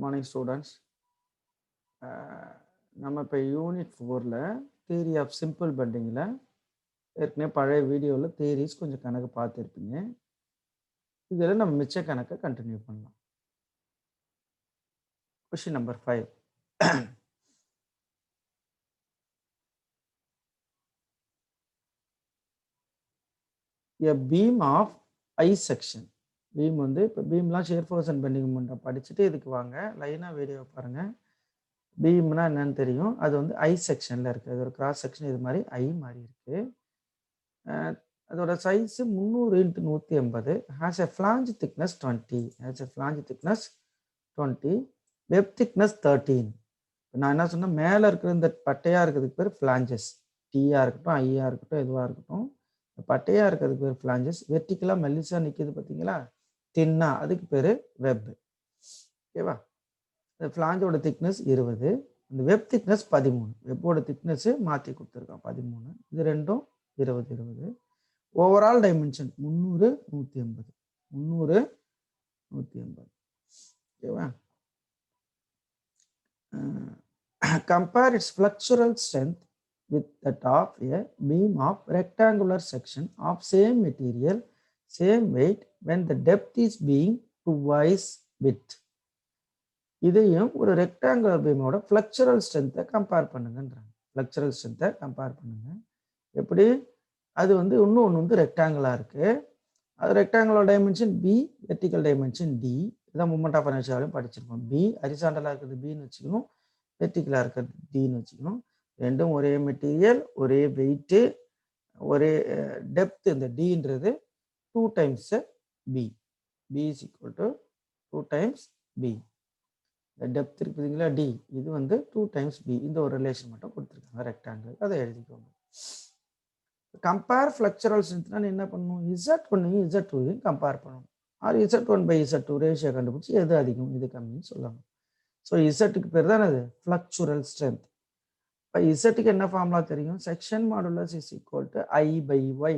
morning students. நம்ம இப்போ unit 4ல் theory of simple பெண்டிங்கில் ஏற்கனவே பழைய வீடியோவில் தியரிஸ் கொஞ்சம் கணக்கு பார்த்துருப்பீங்க. இதில் நம்ம மிச்ச கணக்கை கண்டினியூ பண்ணலாம். Question number 5. A beam of I section. Beam வந்து இப்போ பீம்லாம் ஷேர் ஃபோர்ஸ் அண்ட் பெண்டிங் மூமெண்ட்டை படிச்சுட்டு இதுக்கு வாங்க, லைனாக வீடியோ பாருங்கள். பீம்னா என்னன்னு தெரியும். அது வந்து ஐ செக்ஷனில் இருக்குது. அது ஒரு கிராஸ் செக்ஷன் இது மாதிரி ஐ மாதிரி இருக்குது. அதோட size 300 × 180. Has a flange thickness 20. Web thickness 13. நான் என்ன சொன்னேன், மேலே இருக்கிற இந்த பட்டையாக இருக்கிறதுக்கு பேர் ஃப்ளாஞ்சஸ். டீயாக இருக்கட்டும், ஐயாக இருக்கட்டும், எதுவாக இருக்கட்டும், பட்டையாக இருக்கிறதுக்கு பேர் ஃப்ளாஞ்சஸ். வெர்டிக்கலாக மெல்லிஸாக நிற்கிது பார்த்தீங்களா, தின்னா, அதுக்கு பேர் வெப். ஓகேவா? இந்த ஃப்ளாஞ்சோட திக்னஸ் 20, இந்த வெப் திக்னஸ் 13. வெப்போட திக்னஸ் மாற்றி கொடுத்துருக்கான் 13. இது ரெண்டும் 20. Overall dimension 300 180. ஓகேவா? Compare its flexural strength with that of a beam of rectangular section of same material, same weight, when the depth is being twice width. இதையும் ஒரு ரெக்டாங்குலர் பீமோட ஃப்ளெக்சுரல் ஸ்ட்ரென்த்தை compare பண்ணுங்கன்றாங்க. Flexural ஸ்ட்ரென்த்தை compare பண்ணுங்க. எப்படி? அது வந்து இன்னும் ஒன்று வந்து ரெக்டாங்குலாக இருக்குது. அது rectangular dimension B, vertical dimension D. இதான் மூமெண்ட் ஆஃப் இனர்ஷியாவிலும் படிச்சிருக்கோம். பி ஹரிசாண்டலாக இருக்கிறது பின்னு வச்சுக்கணும், வெர்டிக்கலாக இருக்கிறது டின்னு வச்சுக்கணும். ரெண்டும் ஒரே மெட்டீரியல், ஒரே வெயிட்டு, ஒரே டெப்த். இந்த டின்றது 2 times B. B is equal to 2 times B. இந்த டெப்த் இருக்குதுங்களா டி, இது வந்து 2 times பி. இந்த ஒரு ரிலேஷன் மட்டும் கொடுத்துருக்காங்க ரெக்டாங்கிள், அதை எழுதிக்கோங்க. கம்பேர் ஃப்ளெக்சுரல் ஸ்ட்ரென்த்னா என்ன பண்ணணும், Z1 Z2 கம்பேர் பண்ணணும். ஆர் Z1/Z2 ரேஷியோ கண்டுபிடிச்சி எது அதிகம் எது கம்மின்னு சொல்லணும். ஸோ இசட்டுக்கு பேர் தான் அது ஃப்ளக்சுரல் ஸ்ட்ரென்த். இப்போ இசட்டுக்கு என்ன ஃபார்முலா தெரியும், section modulus is equal to I/Y.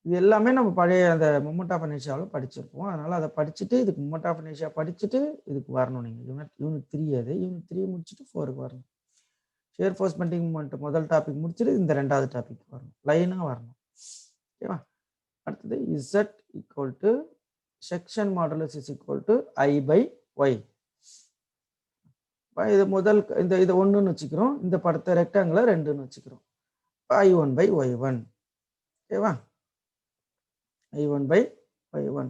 இது எல்லாமே நம்ம பழைய அந்த மொமெண்ட் ஆஃப் இனர்ஷியாவில் படிச்சிருப்போம். அதனால் அதை படிச்சுட்டு இதுக்கு மொமெண்ட் ஆஃப் இனர்ஷியா படிச்சுட்டு இதுக்கு வரணும். நீங்கள் யூனிட் 3 அது யூனிட் 3 முடிச்சுட்டு 4க்கு வரணும். ஷேர் ஃபோர்ஸ் பெண்டிங் மூமெண்ட் முதல் டாபிக் முடிச்சுட்டு இந்த ரெண்டாவது டாபிக் வரணும், லைனாக வரணும். ஓகேவா? அடுத்தது Z equal to section modulus is equal to I/Y. இது முதல் இதை 1ன்னு வச்சுக்கிறோம், இந்த படத்தை ரெக்டாங்குலர் 2ன்னு வச்சுக்கிறோம். I1/Y1. ஓகேவா? I1/Y1.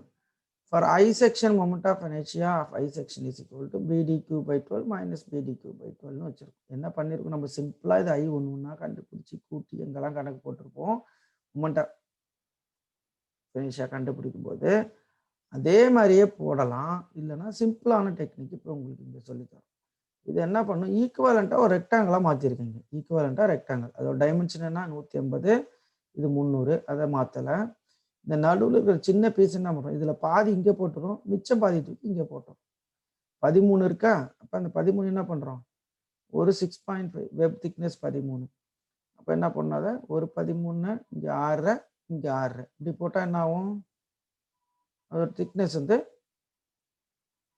For I section, moment of inertia of I section is equal to BdQ/12 minus BdQ/12 வச்சிருக்கோம். என்ன பண்ணிருக்கோம், நம்ம சிம்பிளா இது I ஒன்னா கண்டுபிடிச்சி கூட்டி எங்கெல்லாம் கணக்கு போட்டிருப்போம். மொமெண்ட் ஆஃப் இனர்ஷியா கண்டுபிடிக்கும் போது அதே மாதிரியே போடலாம். இல்லைன்னா சிம்பிளான டெக்னிக் இப்போ உங்களுக்கு இங்கே சொல்லித்தரோம். இது என்ன பண்ணும், ஈக்குவலண்ட்டாக ஒரு ரெக்டாங்கிளாக மாற்றிருக்கீங்க. ஈக்குவலண்ட்டாக ரெக்டாங்கிள், அதோட டைமென்ஷன் என்ன 180, இது 300. அதை மாற்றலை. இந்த நடுவில் இருக்கிற சின்ன பீஸ் என்ன பண்ணுறோம், இதில் பாதி இங்கே போட்டுரும், மிச்சம் பாதி தூக்கி இங்கே போட்டோம். 13 இருக்கா, அப்போ அந்த 13 என்ன பண்ணுறோம், ஒரு 6.5 வெப் திக்னஸ் 13. அப்போ என்ன பண்ணாத ஒரு 13 இங்கே 6, இங்கே 6 இப்படி போட்டால் என்ன ஆகும், அதோட திக்னஸ் வந்து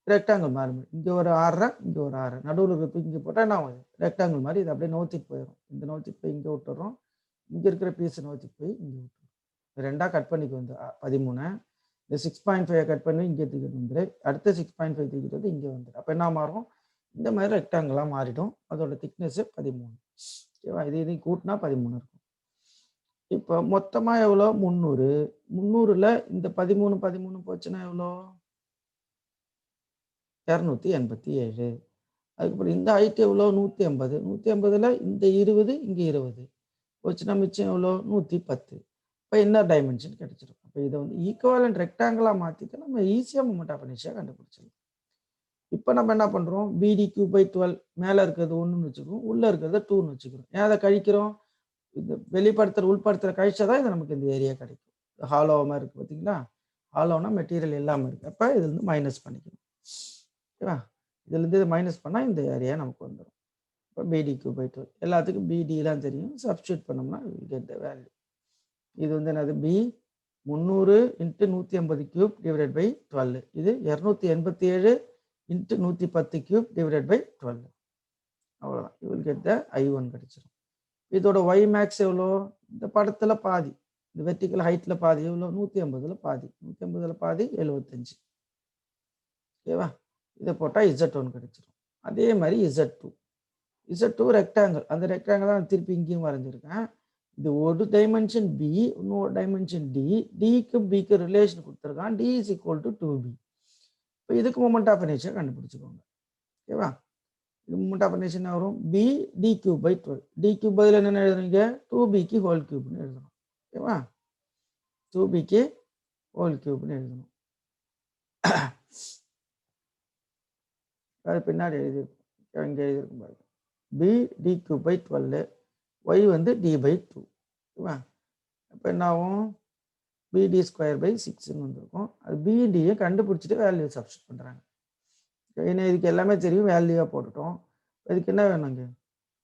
ரெக்டாங்கிள் மாதிரி. இங்கே ஒரு 6, இங்கே ஒரு 6, நடுவில் இருக்கிற இங்கே போட்டால் என்ன ஆகும், ரெக்டாங்கிள் மாதிரி. இது அப்படியே நோத்திட்டு போயிடும். இந்த நோத்திட்டு போய் இங்கே விட்டுறோம், இங்கே இருக்கிற பீஸை நோத்திட்டு போய் இங்கே விட்டுறோம். ரெண்டாக கட் பண்ணிக்கு வந்து 13, இந்த 6.5 கட் பண்ணி இங்கே தூக்கிட்டு வந்துடு, அடுத்த 6.5 தூக்கிட்டு வந்து இங்கே வந்துடு. அப்போ என்ன மாறும், இந்த மாதிரி ரெக்டாங்கிளாக மாறிடும். அதோட திக்னஸ் 13. ஓகேவா? இது கூட்டினா 13 இருக்கும். இப்போ மொத்தமாக எவ்வளோ, 300. 300ல் இந்த 13 போச்சுன்னா எவ்வளோ, 287. அதுக்கப்புறம் இந்த ஹைட் எவ்வளோ, 180. 180ல் இந்த 20 இங்கே 20 போச்சுன்னா மிச்சம் எவ்வளோ, 110. இப்போ இன்னர் டைமென்ஷன் கிடைச்சிடும். அப்போ இதை வந்து ஈக்குவலண்ட் ரெக்டாங்கிளாக மாற்றிட்டு நம்ம ஈஸியாக மொமெண்ட் ஆஃப் இனர்ஷியா கண்டுபிடிச்சிடலாம். இப்போ நம்ம என்ன பண்ணுறோம், BdQ/12 மேலே இருக்கிறது 1ன்னு வச்சுக்கிறோம், உள்ளே இருக்கிறத 2ன்னு வச்சுக்கிறோம். ஏன் அதை கழிக்கிறோம், இது வெளிப்படுத்துகிற உள்படுத்துகிற கழிச்சா தான் இது நமக்கு இந்த ஏரியா கிடைக்கும். ஹாலோவாக இருக்குது பார்த்தீங்களா, ஹாலோனா மெட்டீரியல் இல்லாமல் இருக்குது. அப்போ இதுலேருந்து மைனஸ் பண்ணிக்கணும். ஓகேவா? இதுலேருந்து இதை மைனஸ் பண்ணால் இந்த ஏரியா நமக்கு வந்துடும். இப்போ BdQ/12 எல்லாத்துக்கும் BD தான் தெரியும். சப்ஸ்டியூட் பண்ணோம்னா கெட் த வேல்யூ. இது வந்து என்னது, பி 300 × 150 cube divided by 12. இது 287 × 110 cube divided by 12. அவ்வளோதான். You will get the I1 கிடைச்சிடும். இதோட y max எவ்வளோ? இந்த படத்தில் பாதி, இந்த வெர்டிக்கல் ஹைட்டில் பாதி எவ்வளோ? 150ல் பாதி, 150ல் பாதி 75. ஓகேவா? இதை போட்டால் Z1 கிடைச்சிடும். அதே மாதிரி Z2 ரெக்டாங்கிள், அந்த ரெக்டாங்கிள் தான் திருப்பி இங்கேயும் வரைஞ்சிருக்கேன். இது ஒரு டைமென்ஷன் பி, இன்னொரு டைமென்ஷன் டி, டிக்கு பிக்கு ரிலேஷன் கொடுத்துருக்கான், D is equal to 2b. இப்போ இதுக்கு மொமெண்ட் ஆஃப் இனர்ஷியா கண்டுபிடிச்சிக்கோங்க. ஓகேவா? இது மொமெண்ட் ஆஃப் இனர்ஷியா என்ன வரும்? b d cube by 12. d cube பதில் என்னென்ன எழுதுறீங்க? 2bக்கு ஹோல் கியூப்னு எழுதணும். ஓகேவா? 2bக்கு ஹோல் கியூப்னு எழுதணும். அது பின்னாடி எழுதியிருக்கும், இங்கே எழுதியிருக்கும் பாருங்க. b d cube by 12, y வந்து d by 2. ஓகேவா? அப்போ என்ன ஆகும்? bd ஸ்கொயர் பை 6ன்னு வந்திருக்கும். அது bdயை கண்டுபிடிச்சிட்டு வேல்யூ சப்ஸ்டிட் பண்ணுறாங்க. ஏன்னா இதுக்கு எல்லாமே தெரியும், வேல்யூவாக போட்டுட்டோம். இதுக்கு என்ன வேணுங்க?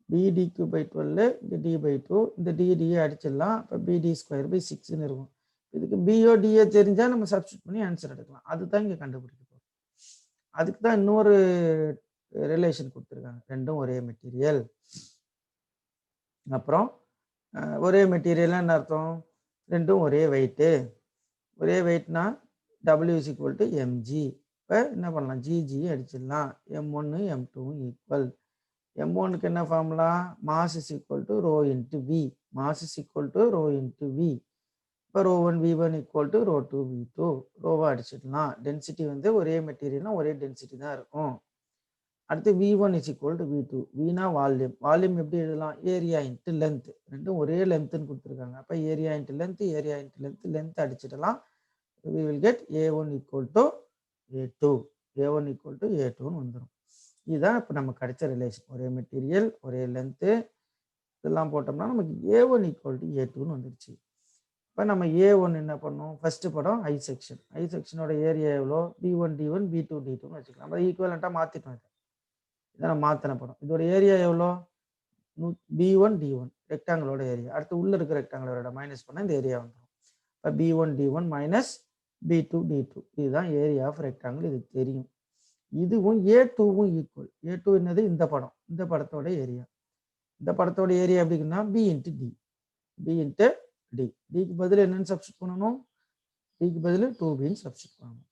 bd cube by 12, இந்த d by 2, இந்த dடியை அடிச்சிடலாம். இப்போ bd ஸ்கொயர் பை 6ன்னு இருக்கும். இதுக்கு பிஓ டிஏ தெரிஞ்சால் நம்ம சப்ஸ்டிட் பண்ணி ஆன்சர் எடுக்கலாம். அதுதான் இங்கே கண்டுபிடிக்க போகிறோம். அதுக்கு தான் இன்னொரு ரிலேஷன் கொடுத்துருக்காங்க, ரெண்டும் ஒரே மெட்டீரியல். அப்புறம் ஒரே மெட்டீரியல்னா என்ன அர்த்தம்? ரெண்டும் ஒரே வெயிட்டு. ஒரே வெயிட்னா W is equal to mg. இப்போ என்ன பண்ணலாம்? ஜிஜி அடிச்சிடலாம். m1 m2 equal. m1க்கு என்ன formula? Mass is equal to rho into V. Mass is equal to rho into V. இப்போ ρ1 v1 ஈக்குவல் டு ρ2 v2. ரோவை அடிச்சிடலாம். டென்சிட்டி வந்து ஒரே மெட்டீரியல்னா ஒரே டென்சிட்டி தான் இருக்கும். அடுத்து v1 is equal to v2. Veena volume. Volume எப்படி எழுதலாம்? Area into length. ரெண்டும் ஒரே லென்த்துன்னு கொடுத்துருக்காங்க. அப்போ area into length, area into length, length அடிச்சிடலாம். we will get a1 equal to a2. a1 equal to a2ன்னு வந்துடும். இதுதான் இப்போ நம்ம கிடைச்ச ரிலேஷன். ஒரே மெட்டீரியல், ஒரே லென்த்து, இதெல்லாம் போட்டோம்னா நமக்கு a1 equal to a2ன்னு வந்துடுச்சு. இப்போ நம்ம a1 என்ன பண்ணோம்? ஃபர்ஸ்ட் படம் ஐ செக்ஷன். ஐ செக்ஷனோட ஏரியா எவ்வளோ? b1 d1 b2 d2ன்னு வச்சுக்கலாம். நம்ம ஈக்குவலண்ட்டாக மாற்றிட்டோம். இதை நம்ம மாற்றின படம். இதோட ஏரியா எவ்வளோ? b1 d1 ரெக்டாங்கிளோட area. அடுத்து உள்ள இருக்கிற ரெக்டாங்கிளோட மைனஸ் பண்ணால் இந்த ஏரியா வந்துடும். இப்போ b1 d1 minus b2 d2. இதுதான் ஏரியா ஆஃப் ரெக்டாங்கிள். இது தெரியும். இதுவும் a2வும் ஈக்குவல். a2 என்னது? இந்த படம், இந்த படத்தோட ஏரியா. இந்த படத்தோட ஏரியா எப்படின்னா b into D. b into D. டிக்கு பதில் என்னன்னு சப்ஸ்டிட் பண்ணணும்? டிக்கு பதில் 2bன்னு சப்ஸ்டிட் பண்ணணும்.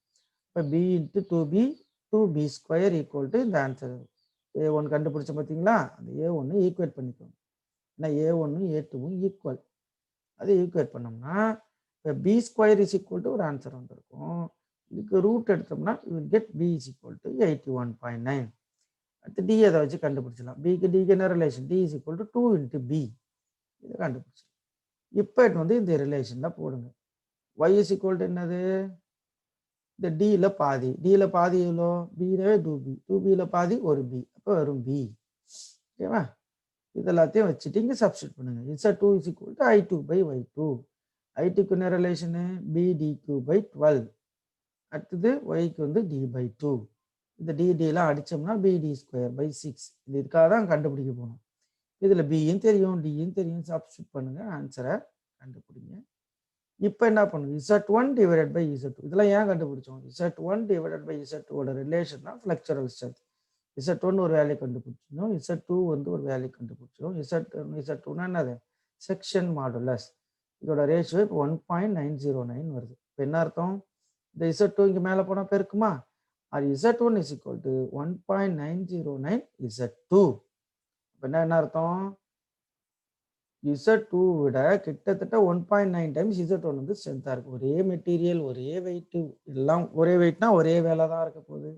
இப்போ b into 2b, 2b square equal to இந்த ஆன்சர். a1 கண்டுபிடிச்ச பார்த்தீங்களா? அந்த a1 ஈக்குவேட் பண்ணிக்கோங்க. ஏன்னா a1 a2வும் ஈக்குவல். அதை ஈக்குவேட் பண்ணோம்னா இப்போ b square is equal to ஒரு ஆன்சர் வந்திருக்கும். இதுக்கு ரூட் எடுத்தோம்னா you will get b is equal to 81.9. அடுத்து டி அதை வச்சு கண்டுபிடிச்சலாம். பிக்கு டிக்கு என்ன relation? D is equal to 2 into B. இதை கண்டுபிடிச்சலாம். இப்போ வந்து இந்த ரிலேஷனில் போடுங்க. y இஸ் ஈக்குவல் டு என்னது? இந்த டியில் பாதி. டியில் பாதி எவ்வளோ? பினாவே 2b. 2bயில் பாதி ஒரு பி. அப்போ வரும் b. ஓகேவா? இது எல்லாத்தையும் வச்சுட்டு இங்கே சப்ஸ்டிட் பண்ணுங்க. z2 is equal to i2 by y2. i2க்கு என்ன ரிலேஷனு? b dq by 12. அடுத்தது yக்கு வந்து d பை 2. இந்த டிலாம் அடித்தோம்னா bd ஸ்கொயர் பை 6. இது இதுக்காக தான் கண்டுபிடிக்க போகணும். இதில் பியும் தெரியும், டியும் தெரியும். சப்ஸ்டிட் பண்ணுங்க, ஆன்சரை கண்டுபிடிங்க. இப்போ என்ன பண்ணுங்க? z1 divided by z2. இதெல்லாம் ஏன் கண்டுபிடிச்சோம்? z1 டிவைடட் பை z2ஓட ரிலேஷன் தான் ஃப்ளெக்சுரல் ஸ்ட்ரென்த். z1 ஒரு வேல்யூ கண்டுபிடிச்சிடும், z2 வந்து ஒரு வேல்யூ கண்டுபிடிச்சிடும். z2னா என்னது? Section modulus. இதோட ரேஷியோ இப்போ 1.909 வருது. இப்போ என்ன அர்த்தம்? இந்த z2 இங்கே மேலே போனால் பெருக்குமா? அது z1 is equal to 1.909 z2. இப்போ என்ன அர்த்தம்? z2 விட கிட்டத்தட்ட 1.9 டைம்ஸ் z1 வந்து ஸ்ட்ரென்த்தாக இருக்குது. ஒரே மெட்டீரியல், ஒரே வெயிட்டு, எல்லாம் ஒரே வெயிட்னா ஒரே வேலை தான் இருக்க போகுது.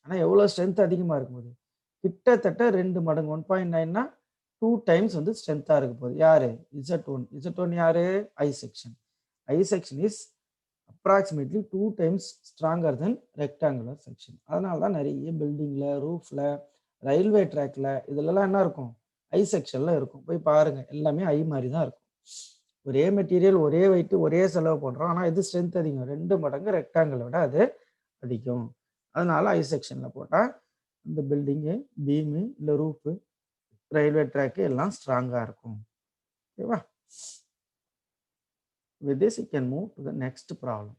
ஆனால் எவ்வளோ ஸ்ட்ரென்த் அதிகமாக இருக்கும்போது கிட்டத்தட்ட 2 மடங்கு. 1.9னா 2 டைம்ஸ் வந்து ஸ்ட்ரென்த்தாக இருக்க போகுது. யாரு? z1 யாரு? ஐ section. I section is approximately 2 times stronger then rectangular section. அதனால தான் நிறைய பில்டிங்கில், ரூஃபில், ரயில்வே ட்ராக்ல இதுலலாம் என்ன இருக்கும்? ஐ செக்ஷன்ல இருக்கும். போய் பாருங்க, எல்லாமே ஐ மாதிரி தான் இருக்கும். ஒரே மெட்டீரியல், ஒரே வெயிட்டு, ஒரே செலவு பண்ணுறோம். ஆனால் இது ஸ்ட்ரென்த் அதிகம். 2 மடங்கு ரெக்டாங்கிளை விட அது அதிகம். அதனால ஐ செக்ஷனில் போட்டால் இந்த பில்டிங்கு, பீமு, இல்லை ரூஃபு, ரயில்வே ட்ராக்கு எல்லாம் ஸ்ட்ராங்காக இருக்கும். ஓகேவா? With this, you can move to the next problem.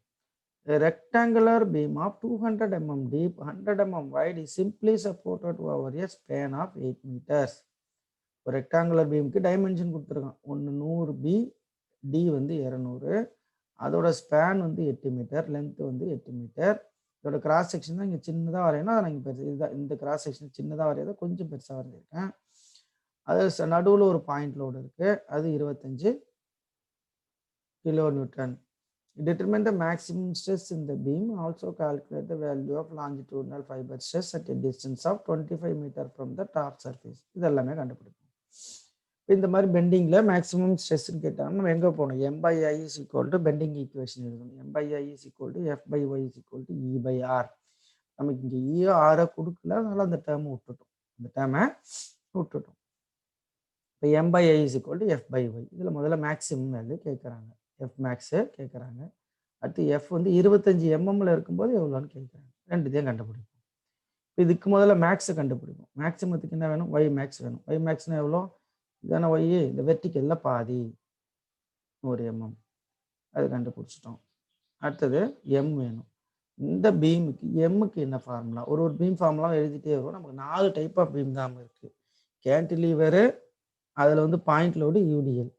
A rectangular beam of 200 mm deep, 100 mm wide is simply supported over a span of 8 meters. ஒரு ரெக்டாங்குலர் பீமுக்கு டைமென்ஷன் கொடுத்துருக்கான். ஒன்று 100 B, D வந்து 200, அதோட span வந்து 8 மீட்டர், லென்த் வந்து 8 metre. இதோட cross section தான் இங்கே சின்னதாக வரையணும். அதை நான் இங்கே பெருசு இதுதான் இந்த கிராஸ் செக்ஷன் சின்னதாக வரையாத கொஞ்சம் பெருசாக வரைஞ்சிருக்கேன். அது நடுவில் ஒரு பாயிண்ட் லோடு இருக்குது, அது 25 kilonewton. Determine the maximum stress in the beam. Also calculate the value of longitudinal fiber stress at a distance of 25 meter from the top surface. இதெல்லாமே கண்டுபிடிப்போம். இந்த மாதிரி பெண்டிங்கில் மேக்ஸிமம் ஸ்ட்ரெஸ்ன்னு கேட்டாங்கன்னா நம்ம எங்கே போகணும்? M/I is equal to bending equation எழுதணும். M/I is equal to F/Y is equal to E/R. நமக்கு இங்கே ER கொடுக்கல, அதனால அந்த டேர்மை விட்டுட்டோம். இப்போ M/I is equal to F/Y. இதில் முதல்ல மேக்ஸிமம் வேல்யூ கேட்குறாங்க, எஃப் மேக்ஸு கேட்குறாங்க. அடுத்து எஃப் வந்து 25 mmல இருக்கும்போது எவ்வளோன்னு கேட்குறாங்க. ரெண்டுத்தையும் கண்டுபிடிப்போம். இதுக்கு முதல்ல மேக்ஸை கண்டுபிடிப்போம். மேக்ஸிமத்துக்கு என்ன வேணும்? ஒய் மேக்ஸ் வேணும். ஒய் மேக்ஸ்னால் எவ்வளோ? இதான ஒய், இந்த வெர்டிக்கலில் பாதி 100 mm, அது கண்டுபிடிச்சிட்டோம். அடுத்தது எம் வேணும். இந்த பீமுக்கு எம்முக்கு என்ன ஃபார்முலா? ஒரு பீம் ஃபார்முலா எழுதிட்டே வரும். நமக்கு 4 டைப் ஆஃப் பீம் தான் இருக்குது. கேன்டிலீவரு, அதில் வந்து point load UTL,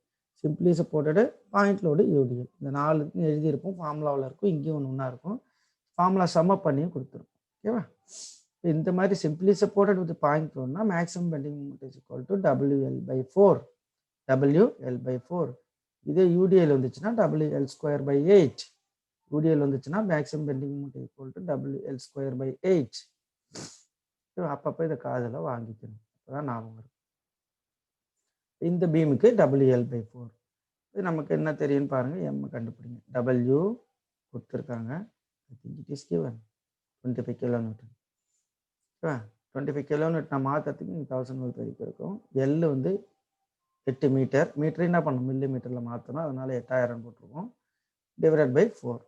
simply supported, point load UTL. இந்த 4 எழுதியிருப்போம், ஃபார்முலாவில் இருக்கும். இங்கேயும் ஒன்றா இருக்கும். ஃபார்முலா சம்மப் பண்ணியும் கொடுத்துருப்போம். ஓகேவா? இந்த மாதிரி சிம்பிளி சப்போர்ட்டட் வித் பாயிண்ட் லோடுனா maximum bending moment is equal to WL/4. WL/4. இதே யூடிஎல் வந்துச்சுன்னா WL²/8. யூடிஎல் வந்துச்சுன்னா maximum bending moment equal to WL²/8. அப்பப்போ இதை காதில் வாங்கிக்கணும், அப்போதான் ஞாபகம் இருக்கும். இந்த பீமுக்கு WL/4. இது நமக்கு என்ன தெரியும்னு பாருங்கள். எம் கண்டுபிடிங்க. W கொடுத்துருக்காங்க, I think it is given 25 kilonewton. 25 kilonewton மாற்றத்துக்கு 1000 volt வரைக்கும் இருக்கும். எல் வந்து 8 மீட்டர், மீட்டர் என்ன பண்ணணும்? மில்லி மீட்டரில் மாற்றணும், அதனால 8000 போட்டிருக்கோம். Divided by 4.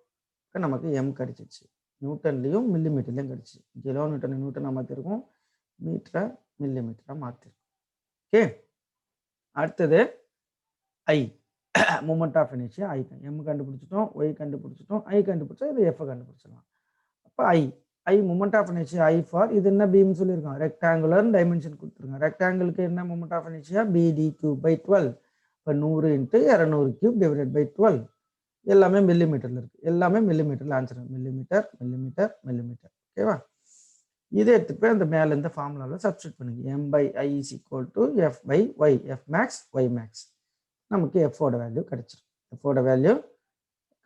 இப்போ நமக்கு எம் கிடச்சிச்சு. நியூட்டன்லேயும் மில்லி மீட்டர்லேயும் கிடச்சி. கிலோமீட்டர் நியூட்டனாக மாற்றிருக்கோம், மீட்டரை மில்லி மீட்டராக மாற்றிருக்கோம். ஓகே, அடுத்தது I, moment of inertia I. M கண்டுபிடிச்சிட்டோம், ஒய் கண்டுபிடிச்சிட்டோம், ஐ கண்டுபிடிச்சோம், இது எஃப் கண்டுபிடிச்சிடலாம். அப்போ I moment of inertia I for, இது என்ன பீம் சொல்லியிருக்கோம்? ரெக்டாங்குலர் டைமென்ஷன் கொடுத்துருங்க. ரெக்டாங்கிளுக்கு என்ன மூமெண்ட் ஆஃப் இனர்ஷியா? BD3/12. இப்போ 100 × 200³ டிவைடட் பை 12. எல்லாமே மில்லி மீட்டரில் இருக்குது. எல்லாமே மில்லி மீட்டரில் ஆன்சர். Millimetre millimetre millimetre. ஓகேவா? இதை எடுத்துட்டு போய் அந்த மேலே இந்த ஃபார்முலாவில் சப்ஸ்டியூட் பண்ணுங்க. M/I is equal to F/Y. F max, Y max. நமக்கு எஃபோட வேல்யூ கிடைச்சிரும். எஃபோட வேல்யூ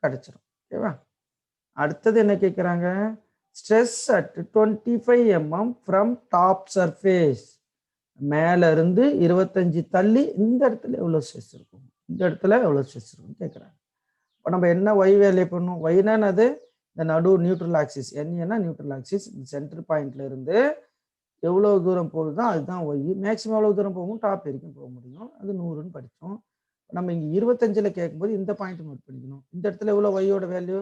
கிடைச்சிரும். ஓகேவா? அடுத்தது என்ன கேட்குறாங்க? Stress at 25 mm from top surface. மேலே இருந்து 25 தள்ளி இந்த இடத்துல எவ்வளோ ஸ்ட்ரெஸ் இருக்கும்? இந்த இடத்துல எவ்வளோ ஸ்ட்ரெஸ் இருக்குன்னு கேட்குறாங்க. இப்போ நம்ம என்ன ஒய் வேல்யூ பண்ணணும்? ஒய்னா அது இந்த நடு நியூட்ரல் ஆக்சிஸ், என்ன நியூட்ரல் ஆக்சிஸ், இந்த சென்டர் பாயிண்ட்ல இருந்து எவ்வளோ தூரம் போகுதுதான் அதுதான் ஒய். மேக்ஸிமம் எவ்வளோ தூரம் போகும்? டாப் வரைக்கும் போக முடியும். அது 100ன்னு படித்தோம். நம்ம இங்கே 25ல் கேட்கும்போது இந்த பாயிண்ட் நோட் பண்ணிக்கணும். இந்த இடத்துல எவ்வளோ ஒய்யோட வேல்யூ?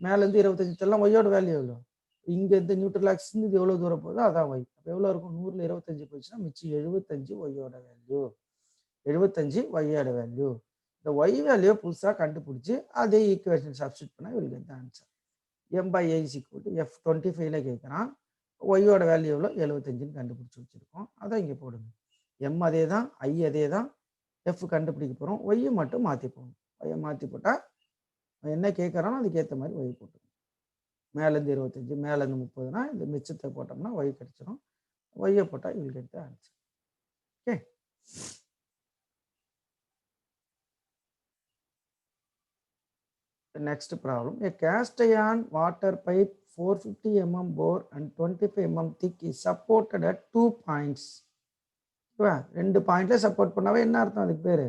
மேலேருந்து 25 தள்ளலாம், ஒய்யோட வேல்யூ எவ்வளோ? இங்கே இந்த நியூட்ரல் ஆக்சிஸ் இது எவ்வளோ தூரம் போகுதோ அதான் ஒய். அப்போ எவ்வளோ இருக்கும்? 100ல் 25 போச்சுன்னா மிச்சம் 75 ஒய்யோட வேல்யூ. 75 ஒய்யோட வேல்யூ. இந்த ஒய் வேல்யூ புதுசாக கண்டுபிடிச்சி அதே ஈக்குவேஷன் சப்ஸ்டியூட் பண்ணால் இவளுக்கு எந்த answer? M/I is equal to F25ல கேட்குறான். ஒய்யோட வேல்யூ எவ்வளோ? 75ன்னு கண்டுபிடிச்சி வச்சுருக்கோம். அதான் இங்கே போடுங்க. எம் அதே தான், ஐ அதே தான், எஃப் கண்டுபிடிக்க போகிறோம். ஒய்யை மட்டும் மாற்றி போகணும். ஒய்யை மாற்றி போட்டால் என்ன கேட்குறானோ அதுக்கேற்ற மாதிரி ஒய் போட்டுக்கணும். மேலேருந்து 25, மேலேருந்து 30னா இந்த மிச்சத்தை போட்டோம்னா ஒய் கிடைச்சிடும். ஒய்யை போட்டால் இவளுக்கு எடுத்த answer. Okay, the next problem. A cast iron water pipe 450 mm bore and 25 mm thick is supported at 2 points. ரெண்டு பாயிண்ட்ல சப்போர்ட் பண்ணாவே என்ன அர்த்தம்? அதுக்கு பேரு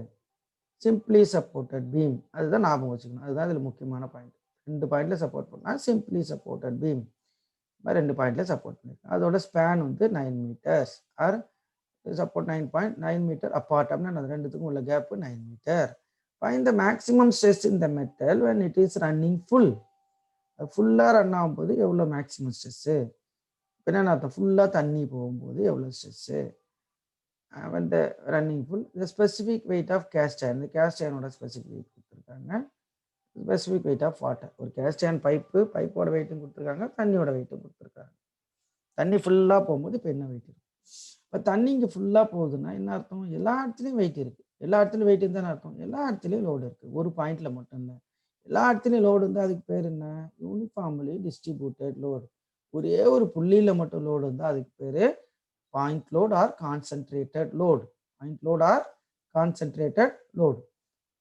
சிம்பிளி சப்போர்ட்டட் பீம். அதுதான் ஞாபகம் வச்சுக்கணும். அதுதான் இதில் முக்கியமான பாயிண்ட். 2 பாயிண்ட்ல சப்போர்ட் பண்ணால் சிம்பிளி சப்போர்ட்டட் பீம். 2 பாயிண்ட்ல சப்போர்ட் பண்ணிருக்கேன். அதோட ஸ்பேன் வந்து 9 meters or support 9.9 meter apart. அப்படின்னா அது ரெண்டுத்துக்கும் உள்ள gap 9 meter. Find the maximum stress in the metal when it is running full. ஃபுல்லாக ரன் ஆகும்போது எவ்வளோ மேக்ஸிமம் ஸ்ட்ரெஸ்ஸு? என்ன அர்த்தம்? ஃபுல்லாக தண்ணி போகும்போது எவ்வளோ stress? when the running full, the specific weight of cast iron. இந்த cast ironோட ஸ்பெசிஃபிக் வெயிட் கொடுத்துருக்காங்க. Specific weight of water. ஒரு கேஸ்டியன் பைப்போட வெயிட்டும் கொடுத்துருக்காங்க, தண்ணியோட வெயிட்டும் கொடுத்துருக்காங்க. தண்ணி ஃபுல்லாக போகும்போது இப்போ என்ன வெயிட் இருக்கும்? இப்போ தண்ணி இங்கே ஃபுல்லாக போகுதுன்னா என்ன அர்த்தம்? எல்லா இடத்துலையும் வெயிட் இருக்குது. எல்லா இடத்துலையும் வெயிட் இருந்தால் அர்த்தம் எல்லா இடத்துலையும் லோடு இருக்குது, ஒரு பாயிண்ட்ல மட்டும் இல்லை. எல்லா இடத்துலையும் லோடு இருந்தால் அதுக்கு பேர் என்ன? Uniformly distributed load. ஒரே ஒரு புள்ளியில் மட்டும் லோடு இருந்தால் அதுக்கு பேர் point load or concentrated load. Point load or concentrated load.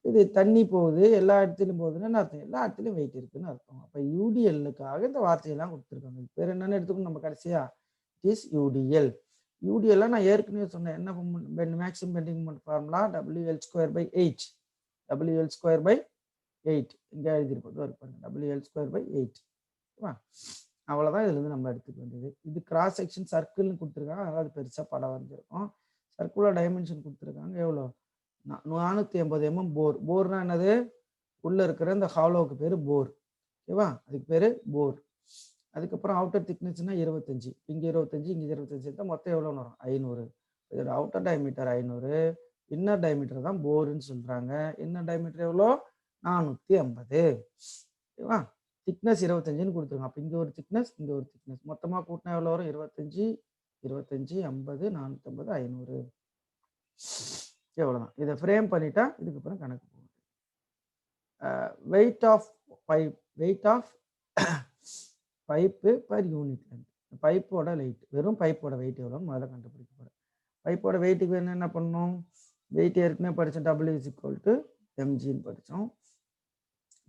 இது தண்ணி போகுது, எல்லா இடத்துலையும் போகுதுன்னு அர்த்தம் எல்லா இடத்துலையும் வெயிட் இருக்குன்னு அர்த்தம். அப்போ யூடிஎல்லுக்காக இந்த வார்த்தையெல்லாம் கொடுத்துருக்காங்க. இது பேர் என்னன்னு எடுத்துக்கணும் நம்ம கடைசியா. It is UTL. யூடிஎல்லாம் நான் ஏற்கனவே சொன்னேன். என்ன maximum bending moment formula? WL²/8. WL²/8 இங்கே எழுதியிருப்பது பாருங்க, WL²/8. அவ்வளோதான் இதுல இருந்து நம்ம எடுத்துக்க வேண்டியது. இது கிராஸ் செக்ஷன் சர்க்கிள்னு கொடுத்துருக்காங்க, அதாவது பெருசாக படம் வரைஞ்சிருக்கும். சர்க்குலர் டைமென்ஷன் கொடுத்துருக்காங்க. எவ்வளோ? 480 mm போர். போர்னா என்னது? உள்ள இருக்கிற இந்த ஹாலோவுக்கு பேர் போர். ஓகேவா? அதுக்கு பேர் போர். அதுக்கப்புறம் அவுட்டர் திக்னஸ்னா 25. இங்கே 25, இங்கே 25 தான் மொத்தம் எவ்வளோ வரும்? 500. இதோட அவுட்டர் டயமீட்டர் 500, இன்னர் டயமீட்டர் தான் போருன்னு சொல்றாங்க. இன்னர் டயமீட்டர் எவ்வளோ? 450. ஓகேவா? திக்னஸ் 25ன்னு கொடுத்துருங்க. அப்போ இங்கே ஒரு திக்னஸ், இங்கே ஒரு திக்னஸ், மொத்தமாக கூட்டினா எவ்வளோ வரும்? 25, 25, 50, 450, 500. எவ்வளோதான். இதை ஃப்ரேம் பண்ணிட்டா இதுக்கப்புறம் கணக்கு போகுது. Weight of pipe, weight of pipe per unit length. பைப்போட வெயிட், வெறும் பைப்போட வெயிட் எவ்வளோன்னு முதல்ல கண்டுபிடிக்க போகிறேன். பைப்போட வெயிட்டுக்கு வேணும் என்ன பண்ணணும்? வெயிட் ஏற்கனவே படித்தோம், W=mgன்னு படித்தோம்,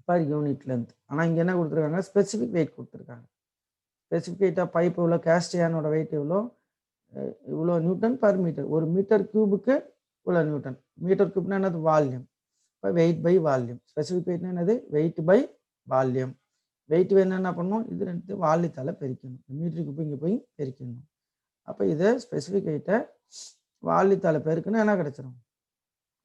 பர் யூனிட் லென்த். ஆனால் இங்கே என்ன கொடுத்துருக்காங்க? ஸ்பெசிஃபிக் வெயிட் கொடுத்துருக்காங்க. ஸ்பெசிஃபிக் வெயிட் ஆஃப் பைப் எவ்வளோ? கேஸ்டியானோட வெயிட் எவ்வளோ? இவ்வளோ நியூட்டன் பர் மீட்டர். ஒரு மீட்டர் கியூபுக்கு இவ்வளோ நியூட்டன். மீட்டர் கியூப்னா என்னது? வால்யூம். இப்போ வெயிட் பை வால்யூம். ஸ்பெசிஃபிக் வெயிட்னா என்னது? Weight by volume. வெயிட் வேணும் என்ன பண்ணணும்? இது ரெண்டு வால்யூத்தால் பெருக்கணும். மீட்டருக்கு போய் இங்கே போய் பெருக்கணும். அப்போ இதை ஸ்பெசிஃபிக் வெயிட்டை வால்யூத்தால் பெருக்கணும், என்ன கிடைச்சிடும்?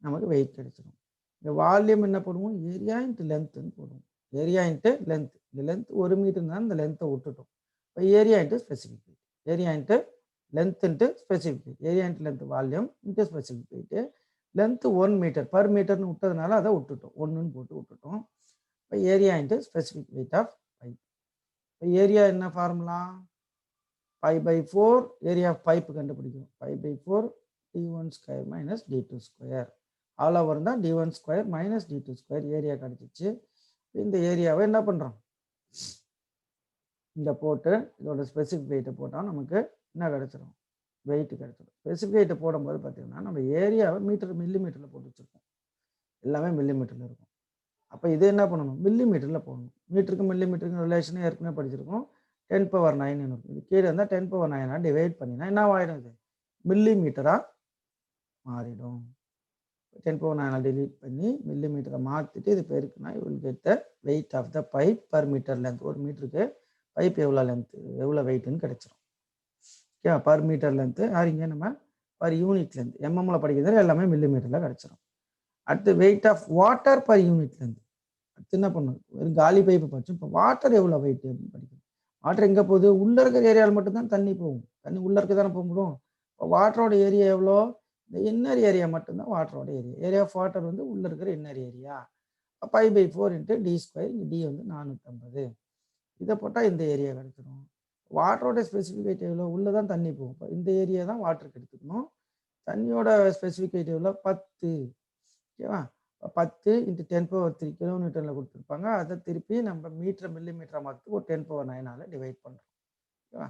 நமக்கு வெயிட் கிடைச்சிடும். இந்த வால்யூம் என்ன பண்ணுவோம்? ஏரியா இன்ட்டு லென்த்துன்னு போடுவோம். Area into length. இந்த லென்த் 1 மீட்டர் தான், இந்த லென்த்தை விட்டுட்டோம். இப்போ area into specific weight. Area into length into specific weight. Area into length volume into specific weight. Length 1 metre, per மீட்டர்னு விட்டதுனால அதை விட்டுட்டோம், 1ன்னு போட்டு விட்டுட்டோம். இப்போ area into specific weight of pipe. இப்போ ஏரியா என்ன ஃபார்முலா? 5/4 ஏரியா ஆஃப் பைப்பு கண்டுபிடிக்கணும். 5/4 d1² - d2². ஆல் ஓவர் தான் d1² - d2² ஏரியா கிடைச்சிச்சு. இந்த ஏரியாவை என்ன பண்ணுறோம்? இந்த போட்டு இதோட ஸ்பெசிஃபிக் வெயிட்டை போட்டால் நமக்கு என்ன கிடைச்சிடும்? வெயிட் கிடைச்சிடும். ஸ்பெசிஃபிக் வெயிட்டை போடும்போது பார்த்தீங்கன்னா நம்ம ஏரியாவை மில்லிமீட்டரில் போட்டு வச்சுருக்கோம். எல்லாமே மில்லிமீட்டரில் இருக்கும். அப்போ இது என்ன பண்ணணும்? மில்லிமீட்டரில் போடணும். மீட்டருக்கு மில்லிமீட்டருக்கு ரிலேஷனே ஏற்கனவே படிச்சிருக்கோம். 10⁻9 இருக்கும். இது கீழே இருந்தால் 10⁻9 டிவைட் பண்ணினா என்ன ஆகிடும்? இது மில்லிமீட்டராக மாறிடும். 10⁻9 டிவைட் பண்ணி மில்லிமீட்டரை மாற்றிட்டு இது பெருக்குனா you will get the weight of the pipe per metre length. ஒரு மீட்டருக்கு பைப் எவ்வளோ லென்த்து, எவ்வளோ வெயிட்டுன்னு கிடைச்சிடும். Okay, per metre length. இங்கே நம்ம பர் யூனிட் லென்த் எம்எம்ல படிக்கிறது எல்லாமே மில்லிமீட்டரில் கிடைச்சிடும். அடுத்து weight of water per unit length. அடுத்து என்ன பண்ணணும்? வெறும் காலி பைப்பு படிச்சோம். இப்போ வாட்டர் எவ்வளோ வெயிட் அப்படின்னு படிக்கணும். வாட்டர் எங்கே போகுது? உள்ளே இருக்கிற ஏரியாவில் மட்டும்தான் தண்ணி போகும். தண்ணி உள்ளே இருக்க தானே போக முடியும். இப்போ வாட்டரோட ஏரியா எவ்வளோ? இந்த இன்னர் ஏரியா மட்டும்தான் வாட்டரோட ஏரியா. ஏரியா ஆஃப் வாட்டர் வந்து உள்ளே இருக்கிற இன்னர் ஏரியா. 5/4 × d². இங்கே டி வந்து 450. இதை போட்டால் இந்த ஏரியா கிடைச்சிடும். வாட்டரோட ஸ்பெசிஃபிக் வெயிட் எவ்வளோ? உள்ளே தான் தண்ணி போகும். இப்போ இந்த ஏரியா தான் வாட்டருக்கு எடுத்துக்கணும். தண்ணியோட ஸ்பெசிஃபிக் வெயிட் எவ்வளோ? 10. ஓகேவா? 10 × 10⁻³ கிலோமீட்டரில் கொடுத்துருப்பாங்க. அதை திருப்பி நம்ம மீட்டர் மில்லிமீட்டரை மாற்றி ஒரு 10⁻9 டிவைட் பண்ணுறோம். ஓகேவா?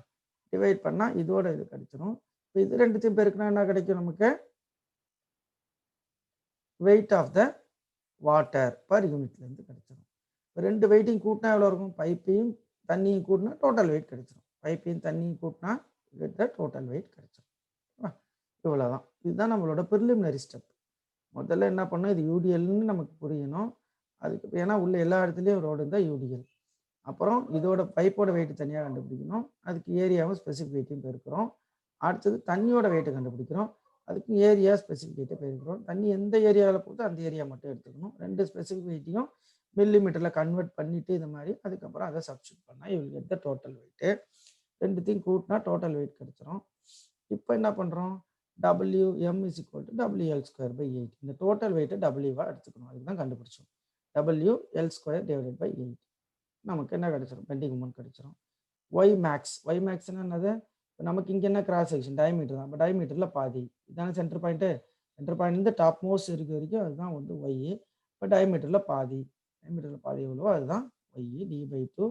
டிவைட் பண்ணால் இதோட இது கிடைச்சிடும். இப்போ இது ரெண்டுத்தையும் பெருக்குனா என்ன கிடைக்கும் நமக்கு? Weight of the water per யூனிட்லேருந்து கிடைச்சிடும். இப்போ ரெண்டு வெயிட்டையும் கூட்டினா எவ்வளோ இருக்கும்? பைப்பையும் தண்ணியும் கூட்டினா டோட்டல் வெயிட் கிடைச்சிடும். பைப்பையும் தண்ணியும் கூட்டினா டோட்டல் வெயிட் கிடைச்சிடும். இவ்வளோதான். இதுதான் நம்மளோட ப்ரிலிமினரி ஸ்டெப். முதல்ல என்ன பண்ணணும்? இது யூடிஎல்னு நமக்கு புரியணும். அதுக்கு ஏன்னா உள்ள எல்லா இடத்துலையும் ரோடு இருந்தால் யூடிஎல். அப்புறம் இதோட பைப்போட வெயிட்டு தனியாக கண்டுபிடிக்கணும். அதுக்கு ஏரியாவும் ஸ்பெசிஃபிக் வெயிட்டையும் பெருக்கிறோம். அடுத்தது தண்ணியோட வெயிட்டை கண்டுபிடிக்கிறோம். அதுக்கு ஏரியா ஸ்பெசிஃபிக் வெயிட்டை பெருக்கிறோம். தண்ணி எந்த ஏரியாவில் போகுதோ அந்த ஏரியா மட்டும் எடுத்துக்கணும். ரெண்டு ஸ்பெசிஃபிக் வெயிட்டையும் மில்லிமீட்டரில் கன்வெர்ட் பண்ணிவிட்டு இது மாதிரி அதுக்கப்புறம் அதை சப்ஸ்டியூட் பண்ணால் இவங்க எடுத்த டோட்டல் வெயிட்டு. ரெண்டுத்தையும் கூட்டினா டோட்டல் வெயிட் கிடைச்சிரும். இப்போ என்ன பண்ணுறோம்? WM = WL²/8. இந்த டோட்டல் வெயிட்டை டபிள்யூவாக எடுத்துக்கணும். அதுக்கு தான் கண்டுபிடிச்சோம். W L square divided by 8. நமக்கு என்ன கிடைச்சிரும்? பெண்டிங் மொமெண்ட் கிடைச்சிரும். Y max என்னது? இப்போ நமக்கு இங்கே என்ன கிராஸ் செக்ஷன் டயமீட்டர் தான். இப்போ டயமீட்டரில் பாதி இதான centre point. Centre point top most இருக்க வரைக்கும் அதுதான் வந்து ஒய். இப்போ டயமீட்டரில் பாதி எவ்வளவோ அதுதான் ஒய். D/2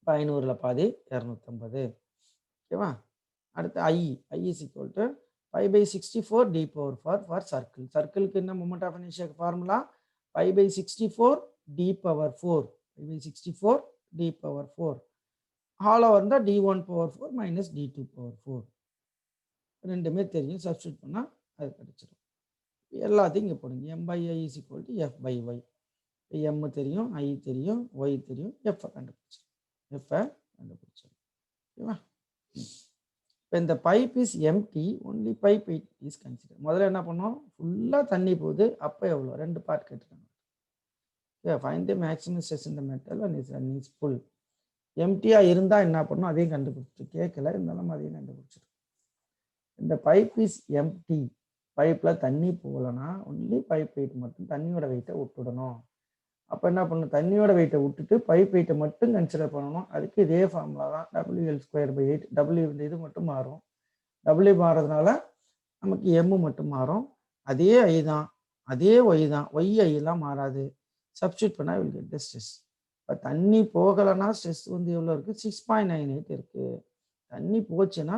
500ல் பாதி 250. ஓகேவா? அடுத்து I is equal to 5/64 d⁴ for circle. சர்க்கிளுக்கு என்ன moment of inertia formula? 5/64 d⁴ 5/64 d⁴. Hollow இருந்தால் d1/4 மைனஸ் d2/4. ரெண்டுமே தெரியும். சப்ஸ்டியூட் பண்ணால் அது கிடைச்சிடும். எல்லாத்தையும் இங்கே போடுங்க. M/I is equal to F/Y. M தெரியும், I தெரியும், Y தெரியும், F கண்டுபிடிச்சிடும். ஓகேவா? இப்போ இந்த pipe is empty, only pipe is consider. முதல்ல என்ன பண்ணோம்? ஃபுல்லாக தண்ணி போகுது. அப்போ எவ்வளோ? 2 பார்ட் கேட்டுருக்காங்க. ஃபைண்ட் தி மேக்ஸிமம் ஸ்ட்ரெஸ் இந்த metal and is running full. எம்டியாக இருந்தால் என்ன பண்ணணும்? அதையும் கண்டுபிடிச்சிட்டு கேட்கல, இருந்தாலும் அதையும் கண்டுபிடிச்சிடும். இந்த பைப் இஸ் எம்டி, பைப்பில் தண்ணி போகலன்னா ஒன்லி பைப் வெயிட் மட்டும், தண்ணியோட வெயிட்டை விட்டுடணும். அப்போ என்ன பண்ணணும்? தண்ணியோட வெயிட்டை விட்டுட்டு பைப் வெயிட்டை மட்டும் கன்சிடர் பண்ணணும். அதுக்கு இதே ஃபார்முலா தான், WL²/8. W இது மட்டும் மாறும். W மாறதுனால நமக்கு M மட்டும் மாறும். அதே I தான், அதே Y தான். YIலாம் மாறாது. சப்ஸ்டியூட் பண்ணால் வில் கெட் தி ஸ்ட்ரெஸ். இப்போ தண்ணி போகலைன்னா ஸ்ட்ரெஸ் வந்து எவ்வளோ இருக்குது? 6.98 இருக்குது. தண்ணி போச்சுன்னா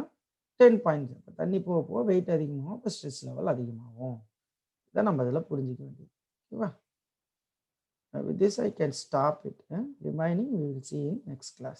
10.0. இப்போ தண்ணி போக போக வெயிட் அதிகமாகும், இப்போ ஸ்ட்ரெஸ் லெவல் அதிகமாகும். இதை நம்ம இதில் புரிஞ்சிக்க வேண்டியது. ஓகேவா? With this I can stop it. Remaining we will see in next class.